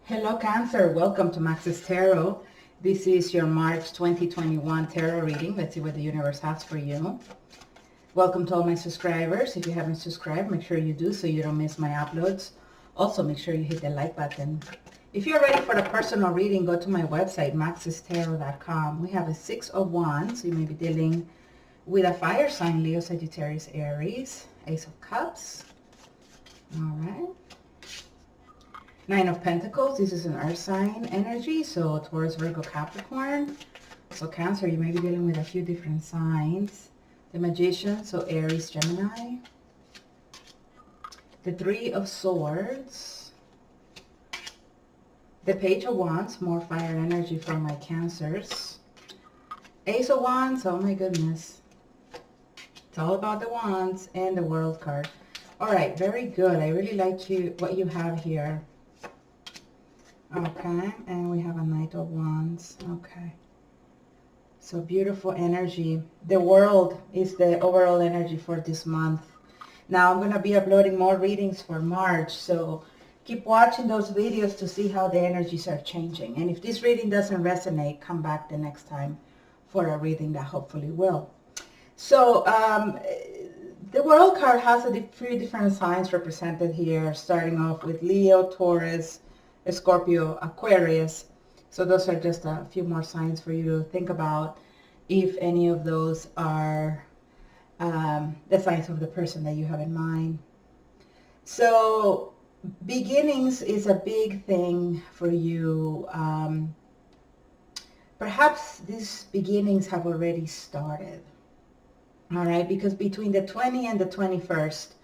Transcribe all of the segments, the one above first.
Hello Cancer, welcome to Max's Tarot. This is your March 2021 tarot reading. Let's see what the universe has for you. Welcome to all my subscribers. If you haven't subscribed, make sure you do so you don't miss my uploads. Also, make sure you hit the like button. If you're ready for a personal reading, go to my website, maxestarot.com. We have a Six of Wands. You may be dealing with a fire sign, Leo, Sagittarius, Aries, Ace of Cups. All right. Nine of Pentacles, this is an earth sign energy, so Taurus, Virgo, Capricorn. So Cancer, you may be dealing with a few different signs. The Magician, so Aries, Gemini. The Three of Swords. The Page of Wands, more fire energy for my Cancers. Ace of Wands, oh my goodness. It's all about the Wands and the World card. All right, very good. I really like what you have here. Okay, and we have a Knight of Wands. Okay. So beautiful energy. The World is the overall energy for this month. Now I'm going to be uploading more readings for March, so keep watching those videos to see how the energies are changing. And if this reading doesn't resonate, come back the next time for a reading that hopefully will. So the World card has a few different signs represented here, starting off with Leo, Taurus, Scorpio, Aquarius. So those are just a few more signs for you to think about if any of those are the signs of the person that you have in mind. So beginnings is a big thing for you. Perhaps these beginnings have already started. All right, because between the 20th and the 21st,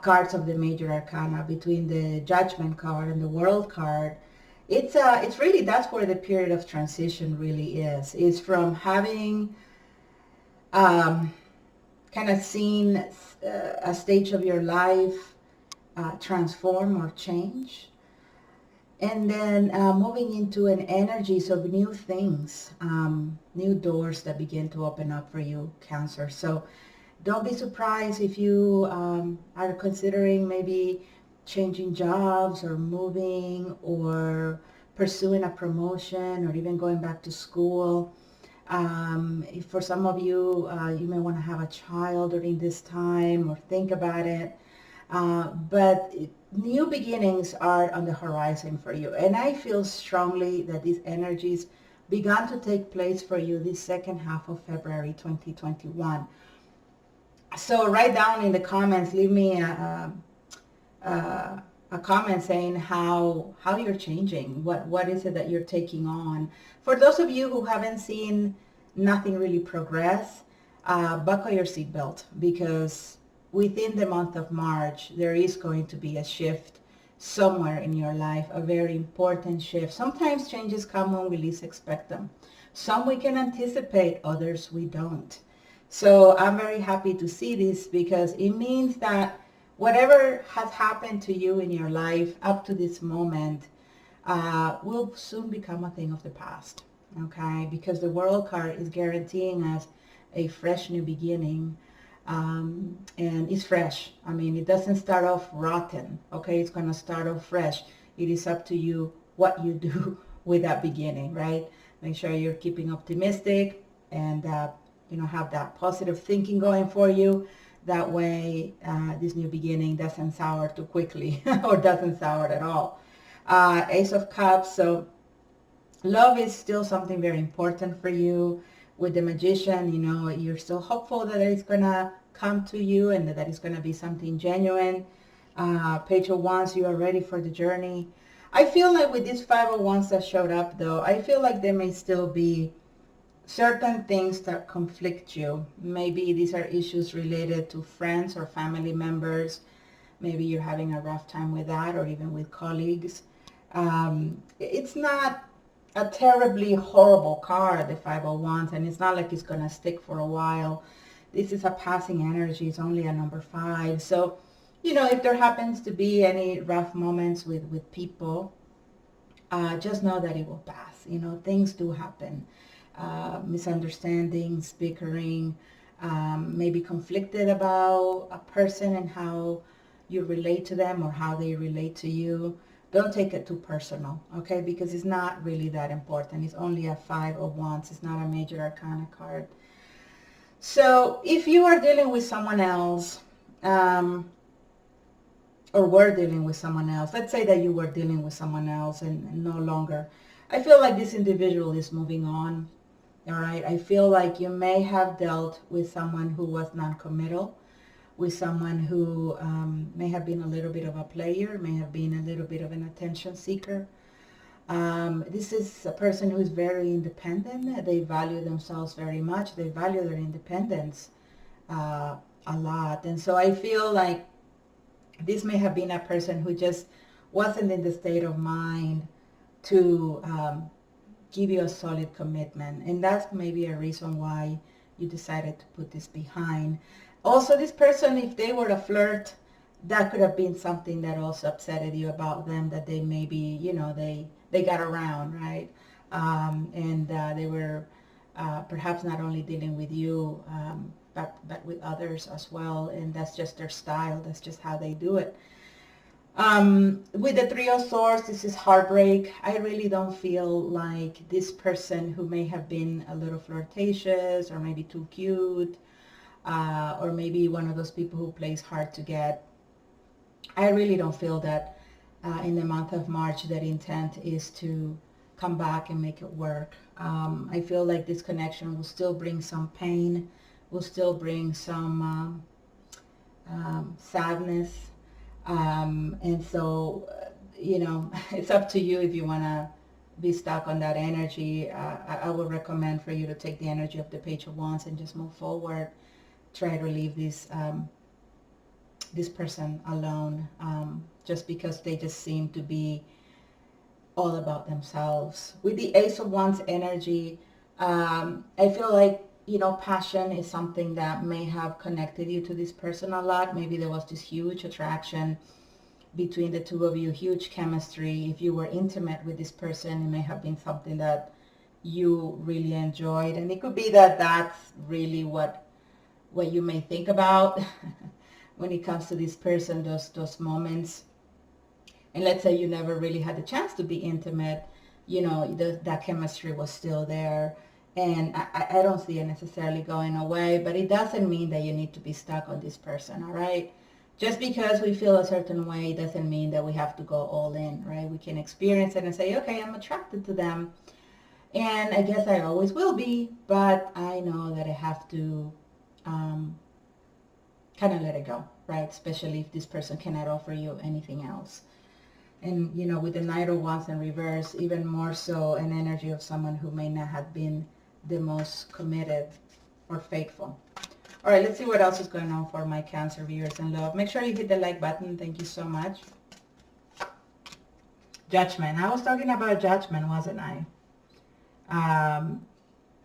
cards of the major arcana, between the Judgment card and the World card, it's really, that's where the period of transition really is. It's from having kind of seen a stage of your life transform or change, and then moving into an energies of new things, new doors that begin to open up for you, Cancer. So don't be surprised if you are considering maybe changing jobs or moving or pursuing a promotion or even going back to school. If for some of you, you may want to have a child during this time or think about it. But new beginnings are on the horizon for you. And I feel strongly that these energies began to take place for you this second half of February 2021. So write down in the comments, leave me a comment saying how you're changing. What is it that you're taking on? For those of you who haven't seen nothing really progress, buckle your seatbelt, because within the month of March, there is going to be a shift somewhere in your life, a very important shift. Sometimes changes come when we least expect them. Some we can anticipate, others we don't. So I'm very happy to see this, because it means that whatever has happened to you in your life up to this moment will soon become a thing of the past, okay? Because the World card is guaranteeing us a fresh new beginning, and it's fresh. I mean, it doesn't start off rotten, okay? It's going to start off fresh. It is up to you what you do with that beginning, right? Make sure you're keeping optimistic and have that positive thinking going for you. That way, this new beginning doesn't sour too quickly or doesn't sour at all. Ace of Cups, so love is still something very important for you. With the Magician, you're still hopeful that it's going to come to you and that it's going to be something genuine. Page of Wands, you are ready for the journey. I feel like with these Five of Wands that showed up, though, I feel like there may still be certain things that conflict you. Maybe these are issues related to friends or family members. Maybe you're having a rough time with that, or even with colleagues. It's not a terribly horrible card, the Five of Wands, and it's not like it's going to stick for a while. This is a passing energy. It's only a number 5. So, if there happens to be any rough moments with people, just know that it will pass. Things do happen. Misunderstandings, bickering, maybe conflicted about a person and how you relate to them or how they relate to you. don't take it too personal, okay? Because it's not really that important. It's only a 5 of Wands. It's not a major arcana card. So if you are dealing with someone else, or were dealing with someone else, let's say that you were dealing with someone else and no longer, I feel like this individual is moving on, all right? I feel like you may have dealt with someone who was non-committal, with someone who may have been a little bit of a player, may have been a little bit of an attention seeker. This is a person who is very independent. They value themselves very much. They value their independence a lot. And so I feel like this may have been a person who just wasn't in the state of mind to give you a solid commitment. And that's maybe a reason why you decided to put this behind. Also, this person, if they were a flirt, that could have been something that also upsetted you about them, that they maybe, you know, they got around, right? And they were perhaps not only dealing with you, but with others as well. And that's just their style. That's just how they do it. With the Three of Swords, this is heartbreak. I really don't feel like this person who may have been a little flirtatious or maybe too cute, or maybe one of those people who plays hard to get. I really don't feel that in the month of March their intent is to come back and make it work. I feel like this connection will still bring some pain, will still bring some sadness. And so, you know, it's up to you if you want to be stuck on that energy. I would recommend for you to take the energy of the Page of Wands and just move forward. Try to leave this person alone, just because they just seem to be all about themselves. With the Ace of Wands energy, I feel like, you know, passion is something that may have connected you to this person a lot. Maybe there was this huge attraction between the two of you, huge chemistry. If you were intimate with this person, it may have been something that you really enjoyed. And it could be that that's really what you may think about when it comes to this person, those moments. And let's say you never really had the chance to be intimate, you know, that chemistry was still there. And I don't see it necessarily going away, but it doesn't mean that you need to be stuck on this person, all right? Just because we feel a certain way doesn't mean that we have to go all in, right? We can experience it and say, okay, I'm attracted to them. And I guess I always will be, but I know that I have to kind of let it go, right? Especially if this person cannot offer you anything else. And, you know, with the Knight of Wands in reverse, even more so an energy of someone who may not have been the most committed or faithful. All right, let's see what else is going on for my Cancer viewers in love. Make sure you hit the like button. Thank you so much. Judgment. I was talking about judgment, wasn't I?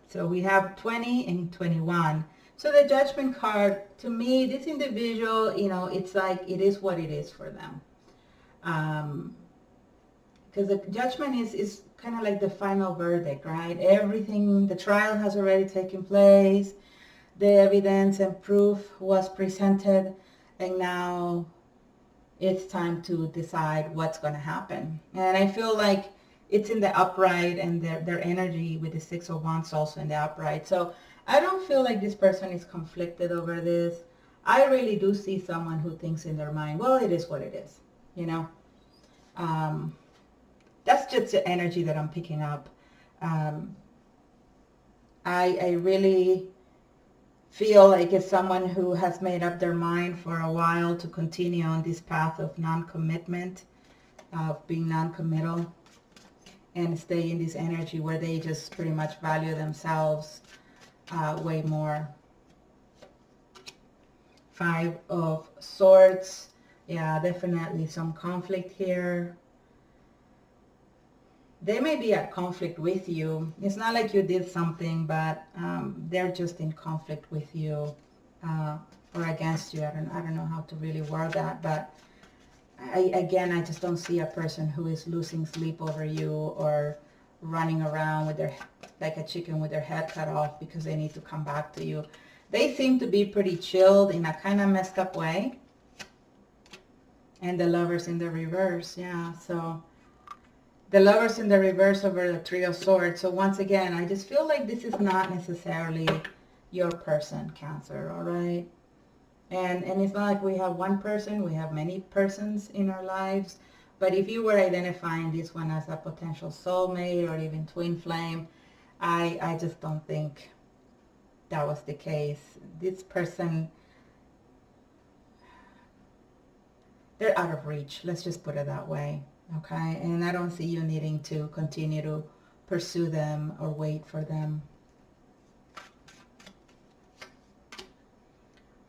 So we have 20 and 21. So the Judgment card, to me, this individual, you know, it's like it is what it is for them. Because the Judgment is kind of like the final verdict, right? Everything, the trial has already taken place. The evidence and proof was presented. And now it's time to decide what's going to happen. And I feel like it's in the upright, and their energy with the Six of Wands also in the upright. So I don't feel like this person is conflicted over this. I really do see someone who thinks in their mind, well, it is what it is, you know. That's just the energy that I'm picking up. I really feel like it's someone who has made up their mind for a while to continue on this path of non-commitment, of being non-committal, and stay in this energy where they just pretty much value themselves way more. Five of Swords. Yeah, definitely some conflict here. They may be at conflict with you. It's not like you did something, but they're just in conflict with you or against you. I don't know how to really word that, but I just don't see a person who is losing sleep over you or running around with like a chicken with their head cut off because they need to come back to you. They seem to be pretty chilled in a kind of messed up way. And the Lovers in the reverse. Yeah, so the Lovers in the reverse over the Three of Swords. So once again, I just feel like this is not necessarily your person, Cancer, all right? And it's not like we have one person, we have many persons in our lives. But if you were identifying this one as a potential soulmate or even twin flame, I just don't think that was the case. This person, they're out of reach. Let's just put it that way, okay? And I don't see you needing to continue to pursue them or wait for them.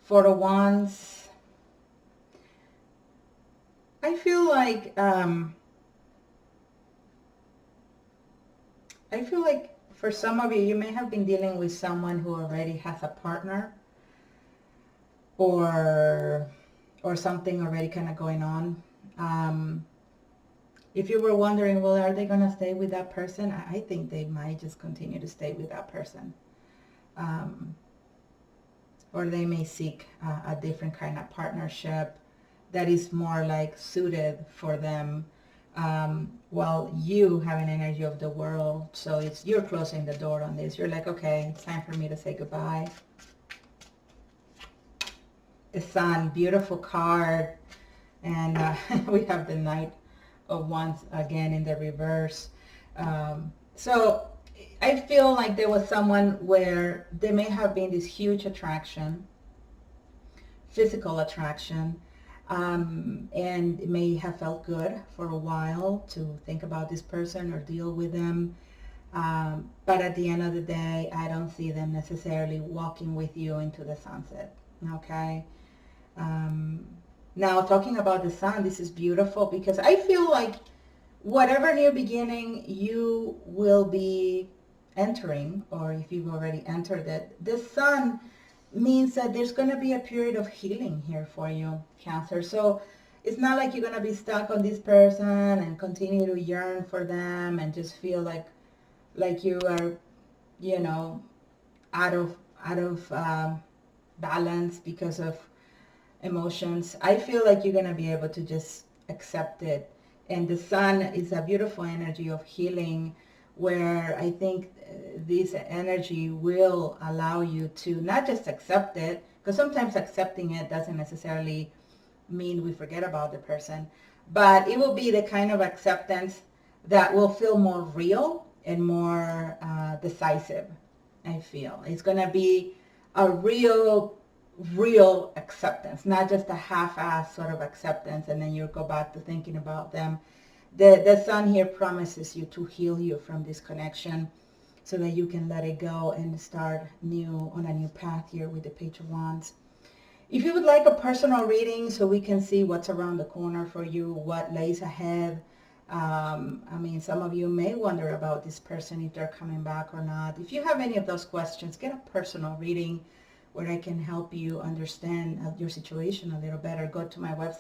Four of Wands. I feel like for some of you, you may have been dealing with someone who already has a partner or something already kind of going on. If you were wondering, well, are they going to stay with that person? I think they might just continue to stay with that person. Or they may seek a different kind of partnership that is more like suited for them, while you have an energy of the world. So you're closing the door on this. You're like, okay, it's time for me to say goodbye. The Sun, beautiful card. And we have the Knight of Wands again in the reverse. So I feel like there was someone where there may have been this huge attraction, physical attraction, and it may have felt good for a while to think about this person or deal with them. But at the end of the day, I don't see them necessarily walking with you into the sunset, okay? Now, talking about the Sun, this is beautiful because I feel like whatever new beginning you will be entering, or if you've already entered it, the Sun means that there's going to be a period of healing here for you, Cancer. So it's not like you're going to be stuck on this person and continue to yearn for them and just feel like you are, you know, out of balance because of emotions. I feel like you're going to be able to just accept it. And the Sun is a beautiful energy of healing, where I think this energy will allow you to not just accept it, because sometimes accepting it doesn't necessarily mean we forget about the person, but it will be the kind of acceptance that will feel more real and more decisive. I feel it's going to be a real acceptance, not just a half-assed sort of acceptance and then you go back to thinking about them. The Sun here promises you to heal you from this connection so that you can let it go and start new on a new path here with the Page of Wands. If you would like a personal reading so we can see what's around the corner for you, what lays ahead, I mean, some of you may wonder about this person, if they're coming back or not. If you have any of those questions, get a personal reading where I can help you understand your situation a little better. Go to my website.